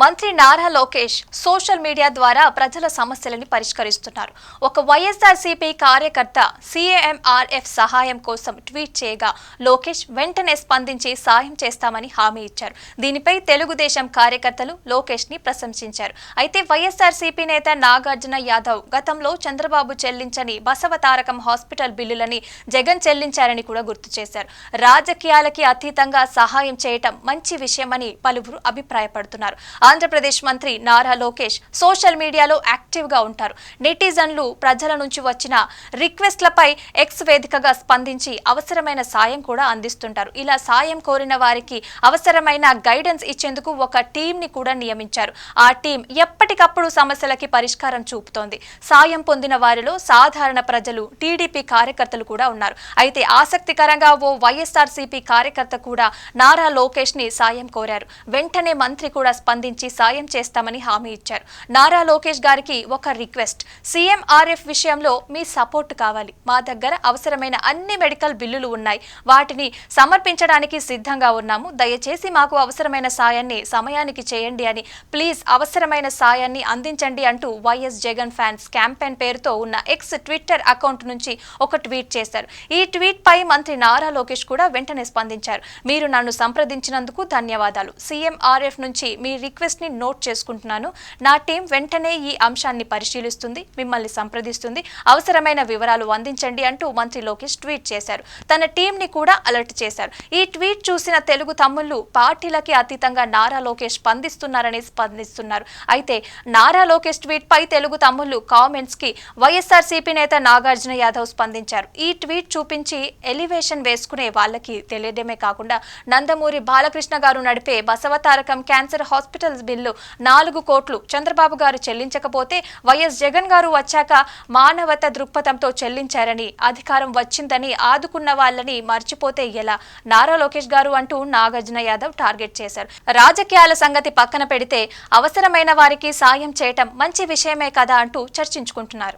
మంత్రి Nara Lokesh social media ద్వారా ప్రజల సమస్యలను పరిష్కరిస్తున్నారు. ఒక వైఎస్ఆర్సీపీ కార్యకర్త సీఎంఆర్ఎఫ్ సహాయం కోసం ట్వీట్ చేయగా లోకేష్ వెంటనే స్పందించి సాయం చేస్తామని హామీ ఇచ్చారు. దీనిపై తెలుగుదేశం కార్యకర్తలు లోకేష్ ని ప్రశంసించారు. అయితే వైఎస్ఆర్సీపీ నేత నాగార్జున యాదవ్ గతంలో చంద్రబాబు చెల్లించని బసవతారకం హాస్పిటల్ బిల్లులని జగన్ చెల్లించారని కూడా గుర్తు చేశారు. రాజకీయాలకి అతీతంగా సహాయం చేయటం మంచి విషయమని పలువురు అభిప్రాయపడుతున్నారు. ఆంధ్రప్రదేశ్ మంత్రి నారా లోకేష్ సోషల్ మీడియాలో యాక్టివ్ గా ఉంటారు. నెటిజన్లు ప్రజల నుంచి వచ్చిన రిక్వెస్ట్లపై ఎక్స్ వేదికగా స్పందించి అవసరమైన సాయం కూడా అందిస్తుంటారు. ఇలా సాయం కోరిన వారికి అవసరమైన గైడెన్స్ ఇచ్చేందుకు ఒక టీం ని కూడా నియమించారు. ఆ టీం ఎప్పటికప్పుడు సమస్యలకి పరిష్కారం చూపుతోంది. సాయం పొందిన వారిలో సాధారణ ప్రజలు, టీడీపీ కార్యకర్తలు కూడా ఉన్నారు. అయితే ఆసక్తికరంగా ఓ వైఎస్ఆర్సీపీ కార్యకర్త కూడా నారా లోకేష్ ని సాయం కోరారు. వెంటనే మంత్రి కూడా స్పందించి సాయం చేస్తామని హామీ ఇచ్చారు. నారా లోకేష్ గారికి ఒక రిక్వెస్ట్, సీఎంఆర్ఎఫ్ విషయంలో మీ సపోర్ట్ కావాలి. మా దగ్గర అవసరమైన అన్ని మెడికల్ బిల్లులు ఉన్నాయి. వాటిని సమర్పించడానికి సిద్ధంగా ఉన్నాము. దయచేసి మాకు అవసరమైన సాయాన్ని సమయానికి చేయండి అని ప్లీజ్ అవసరమైన సాయాన్ని అందించండి అంటూ వైఎస్ జగన్ ఫ్యాన్స్ క్యాంపెయిన్ పేరుతో ఉన్న ఎక్స్ ట్విట్టర్ అకౌంట్ నుంచి ఒక ట్వీట్ చేశారు. ఈ ట్వీట్ పై మంత్రి నారా లోకేష్ కూడా వెంటనే స్పందించారు. మీరు నన్ను సంప్రదించినందుకు ధన్యవాదాలు. సీఎంఆర్ఎఫ్ నుంచి మీ రిక్వెస్ట్ ని నోట్ చేసుకుంటున్నాను. నా టీం వెంటనే ఈ అంశాన్ని పరిశీలిస్తుంది, మిమ్మల్ని సంప్రదిస్తుంది. అవసరమైన వివరాలు అందించండి అంటూ మంత్రి లోకేష్ ట్వీట్ చేశారు. తన టీం ని కూడా అలర్ట్ చేశారు. ఈ ట్వీట్ చూసిన తెలుగు తమ్ముళ్లు పార్టీలకి అతీతంగా నారా లోకేష్ స్పందిస్తున్నారు. అయితే నారా లోకేష్ ట్వీట్ పై తెలుగు తమ్ముళ్లు కామెంట్స్ కి వైఎస్ఆర్సీపీ నేత నాగార్జున యాదవ్ స్పందించారు. ఈ ట్వీట్ చూపించి ఎలివేషన్ వేసుకునే వాళ్ళకి తెలియడమే కాకుండా నందమూరి బాలకృష్ణ గారు నడిపే బసవతారకం క్యాన్సర్ హాస్పిటల్స్ బిల్లు 4 కోట్లు చంద్రబాబు గారు చెల్లించకపోతే వైఎస్ జగన్ గారు వచ్చాక మానవత దృక్పథంతో చెల్లించారని, అధికారం వచ్చిందని ఆదుకున్న వాళ్ళని మర్చిపోతే ఎలా, నారా లోకేష్ గారు అంటూ నాగార్జున యాదవ్ టార్గెట్ చేశారు. రాజకీయాల సంగతి పక్కన పెడితే అవసరమైన వారికి సాయం చేయటం మంచి విషయమే కదా అంటూ చర్చించుకుంటున్నారు.